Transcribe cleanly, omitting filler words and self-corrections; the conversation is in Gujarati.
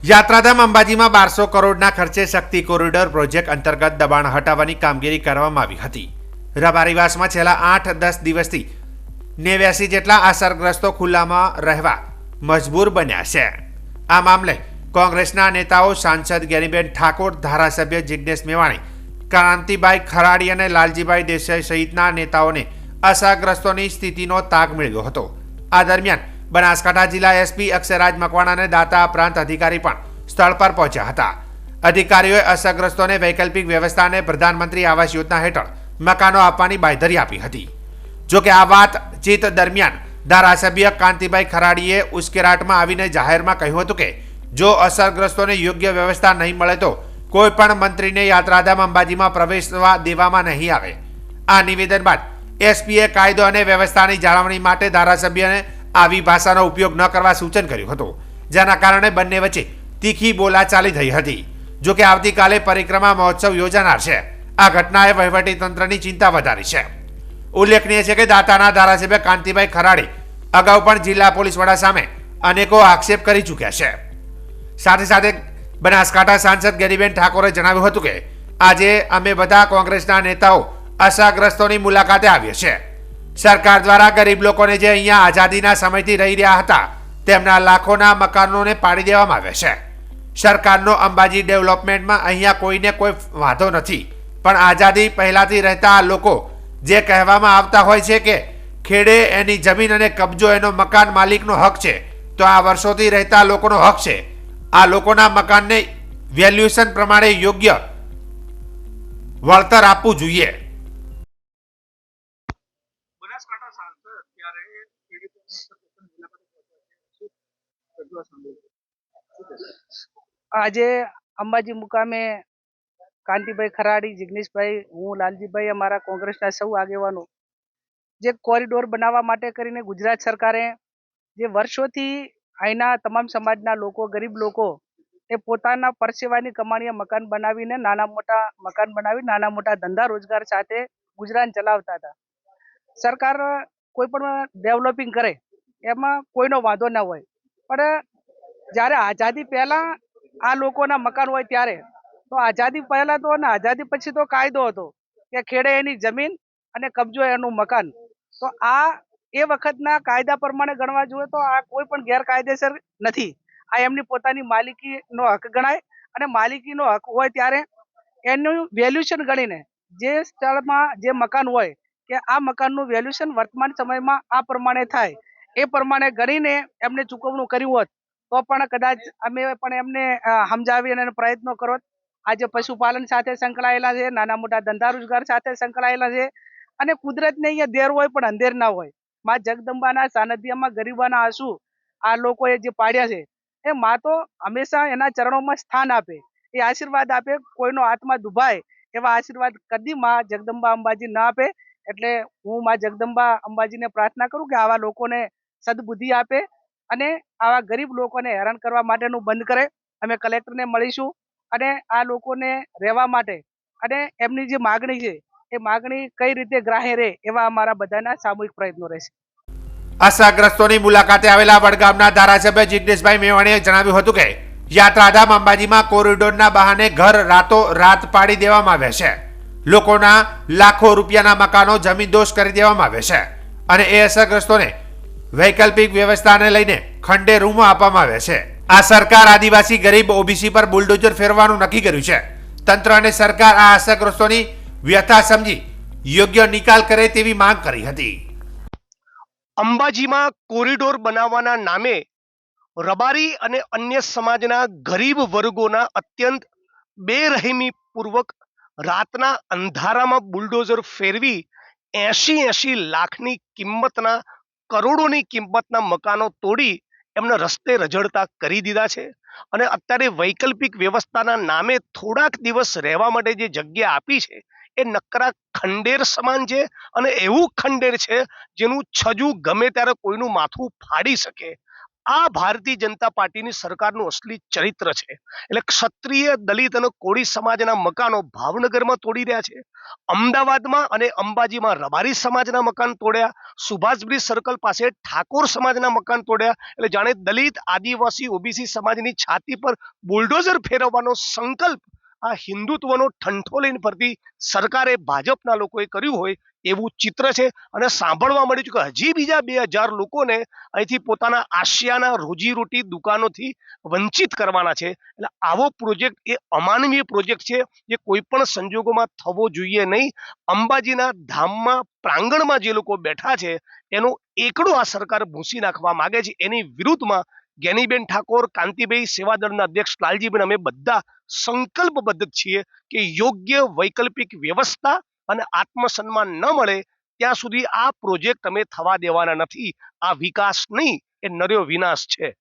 યાત્રાધામ અંબાજીમાં 1200 કરોડના ખર્ચે શક્તિ કોરિડોર પ્રોજેક્ટ અંતર્ગત દબાણ હટાવવાની કામગીરી કરવામાં આવી હતી। રબારીવાસમાં છેલ્લા 8-10 દિવસથી 89 જેટલા અસરગ્રસ્તો ખુલ્લામાં રહેવા મજબૂર બન્યા છે। આ મામલે કોંગ્રેસના નેતાઓ સાંસદ ગેનીબેન ઠાકોર, ધારાસભ્ય જિગ્નેશ મેવાણી, ક્રાંતિભાઈ ખરાડી અને લાલજીભાઈ દેસાઈ સહિતના નેતાઓને અસરગ્રસ્તોની સ્થિતિનો તાગ મેળવ્યો હતો। આ દરમિયાન બનાસકાંઠા જિલ્લા એસપી અક્ષયરાજ મકવાણા અને દાતા પ્રાંત અધિકારી પણ સ્થળ પર પહોંચ્યા હતા। અધિકારીઓએ અસરગ્રસ્તોને વૈકલ્પિક વ્યવસ્થા અને પ્રધાનમંત્રી આવાસ યોજના હેઠળ મકાનો આપવાની બાંયધરી આપી હતી। જોકે આ વાતચીત દરમિયાન ધારાસભ્ય કાંતિભાઈ ખરાડીએ ઉશ્કેરાટમાં આવીને જાહેરમાં કહ્યું હતું કે જો અસરગ્રસ્તોને યોગ્ય વ્યવસ્થા નહીં મળે તો કોઈ પણ મંત્રીને યાત્રાધામ અંબાજીમાં પ્રવેશવા દેવામાં નહીં આવે। આ નિવેદન બાદ એસપીએ કાયદો અને વ્યવસ્થાની જાળવણી માટે ધારાસભ્યને આવી ભાષાનો ઉપયોગ ન કરવા સૂચન કર્યું હતું, જેના કારણે બંને વચ્ચે તીખી બોલાચાલી થઈ હતી। જોકે આવતીકાલે પરિક્રમા મહોત્સવ યોજાનાર છે। આ ઘટનાએ વહીવટીતંત્રની ચિંતા વધારી છે। ઉલ્લેખનીય છે કે દાતાના ધારાસભ્ય કાંતિભાઈ ખરાડી અગાઉ પણ જિલ્લા પોલીસ વડા સામે અનેકો આક્ષેપ કરી ચૂક્યા છે। સાથે સાથે બનાસકાંઠા સાંસદ ગેનીબેન ઠાકોરે જણાવ્યું હતું કે આજે અમે બધા કોંગ્રેસના નેતાઓ અસરગ્રસ્તોની મુલાકાતે આવ્યા છે। સરકાર દ્વારા ગરીબ લોકોને જે અહીંયા આઝાદીના સમયથી રહી રહ્યા હતા તેમના લાખોના મકાનોને પાડી દેવામાં આવ્યા છે। સરકારનો અંબાજી ડેવલપમેન્ટમાં અહીંયા કોઈને કોઈ વાંધો નથી, પણ આઝાદી પહેલાથી રહેતા આ લોકો જે કહેવામાં આવતા હોય છે કે ખેડે એની જમીન અને કબજો એનો મકાન માલિકનો હક છે, તો આ વર્ષોથી રહેતા લોકોનો હક છે। આ લોકોના મકાનને વેલ્યુએશન પ્રમાણે યોગ્ય વળતર આપવું જોઈએ। આજે અંબાજી મુકામે કાંતિભાઈ ખરાડી, જિગ્નેશભાઈ, હું, લાલજીભાઈ, અમારા કોંગ્રેસના સૌ આગેવાનો જે કોરિડોર બનાવવા માટે કરીને ગુજરાત સરકારે જે વર્ષોથી અહીંના તમામ સમાજના લોકો, ગરીબ લોકો એ પોતાના પરસેવાની કમાણીએ મકાન બનાવીને નાના મોટા મકાન બનાવી નાના મોટા ધંધા રોજગાર સાથે ગુજરાન ચલાવતા હતા। સરકાર કોઈ પણ ડેવલપિંગ કરે એમાં કોઈનો વાંધો ના હોય, પણ જ્યારે આઝાદી પહેલા આ લોકોના મકાન હોય ત્યારે તો આઝાદી પહેલા તો અને આઝાદી પછી તો કાયદો હતો કે ખેડે એની જમીન અને કબજો એનું મકાન। તો આ એ વખતના કાયદા પ્રમાણે ગણવા જોઈએ તો આ કોઈ પણ ગેરકાયદેસર નથી। આ એમની પોતાની માલિકીનો હક ગણાય અને માલિકીનો હક હોય ત્યારે એનું વેલ્યુએશન ગણીને જે સ્થળમાં જે મકાન હોય કે આ મકાનનું વેલ્યુએશન વર્તમાન સમયમાં આ પ્રમાણે થાય એ પ્રમાણે ગણીને એમને ચૂકવણું કર્યું હોત તો પણ કદાચ અમે પણ એમને સમજાવી અને પ્રયત્નો કરો। આજે પશુપાલન સાથે સંકળાયેલા છે, નાના મોટા ધંધા રોજગાર સાથે સંકળાયેલા છે અને કુદરતને અહીંયા દેર હોય પણ અંધેર ના હોય। માં જગદંબાના સાનિધ્યમાં ગરીબાના આંસુ આ લોકોએ જે પાડ્યા છે એ માં તો હંમેશા એના ચરણોમાં સ્થાન આપે, એ આશીર્વાદ આપે, કોઈનો આત્મા દુભાય એવા આશીર્વાદ કદી માં જગદંબા અંબાજી ના આપે। એટલે હું માં જગદંબા અંબાજીને પ્રાર્થના કરું કે આવા લોકોને સદબુદ્ધિ આપે અને આવા ગરીબ લોકોને હેરાન કરવા માટેનું બંધ કરે। અમે કલેક્ટરને મળીશું અને આ લોકોને રહેવા માટે અને એમની જે માગણી છે એ માગણી કઈ રીતે ગ્રાહ્ય રહે એવા અમારા બધાના સામૂહિક પ્રયત્નો રહેશે। અસરગ્રસ્તોની મુલાકાતે આવેલા વડગામના ધારાસભ્ય જિગ્નેશભાઈ મેવાણીએ જણાવ્યું હતું કે યાત્રાધામ અંબાજીમાં કોરિડોરના બહાને ઘર રાતો રાત પાડી દેવામાં આવ્યા છે। લોકોના લાખો રૂપિયાના મકાનો જમીનદોસ્ત કરી દેવામાં આવ્યા છે અને એ અસરગ્રસ્તોને વૈકલ્પિક વ્યવસ્થાને લઈને ખંડે રૂમો આપવામાં આવ્યા છે। આ સરકાર આદિવાસી ગરીબ ઓબીસી પર બુલડોઝર ફેરવાનું નક્કી કર્યું છે। તંત્ર અને સરકાર આ અસરગ્રસ્તોની વ્યથા સમજી યોગ્ય નિકાલ કરે તેવી માંગ કરી હતી। અંબાજીમાં કોરિડોર બનાવવાના નામે રબારી અને અન્ય સમાજના ગરીબ વર્ગોના અત્યંત બેરહેમીપૂર્વક રાતના અંધારામાં બુલડોઝર ફેરવી 80 લાખની કિંમતના, કરોડોની કિંમતના મકાનો તોડી એમને રસ્તે રઝળતા કરી દીધા છે અને અત્યારે વૈકલ્પિક વ્યવસ્થાના નામે થોડાક દિવસ રહેવા માટે જે જગ્યા આપી છે એ નકરા ખંડેર સમાન છે અને એવું ખંડેર છે જેનું છજુ ગમે ત્યારે કોઈનું માથું ફાડી શકે। આ ભારતીય જનતા પાર્ટીની સરકારનું અસલી ચરિત્ર છે. એટલે ક્ષત્રિય, દલિત અને કોળી સમાજના મકાનો ભાવનગરમાં તોડી રહ્યા છે, અમદાવાદમાં અને અંબાજીમાં રબારી સમાજના મકાન તોડ્યા, સુભાષ બ્રિજ સર્કલ પાસે ઠાકોર સમાજના મકાન તોડ્યા. એટલે જાણે દલિત, આદિવાસી, ઓબીસી સમાજની છાતી પર બુલડોઝર ફેરવવાનો સંકલ્પ આ હિન્દુત્વનો ઠંઠો લઈને ફરતી સરકારે, ભાજપના લોકોએ કર્યું હોય એવું ચિત્ર છે. અને સાંભળવા મળ્યું છે કે હજી બીજા 2000 લોકોને અહીંથી પોતાના આશિયાના રોજીરોટી દુકાનોથી વંચિત કરવાના છે. એટલે આવો પ્રોજેક્ટ એ અમાનવીય પ્રોજેક્ટ છે, જે કોઈ પણ સંજોગોમાં થવો જોઈએ નહીં. અંબાજીના ધામમાં પ્રાંગણમાં જે લોકો બેઠા છે એનો એકડો આ સરકાર ભૂંસી નાખવા માંગે છે. એની વિરુદ્ધમાં જ્ઞાનીબેન ઠાકોર, કાંતિભાઈ, સેવાદળના અધ્યક્ષ લાલજીબેન, અમે બધા સંકલ્પબદ્ધ છીએ કે યોગ્ય વૈકલ્પિક વ્યવસ્થા અને આત્મસન્માન ન મળે ત્યાં સુધી આ પ્રોજેક્ટ અમે થવા દેવાના નથી. આ વિકાસ નહીં, એ નર્યો વિનાશ છે.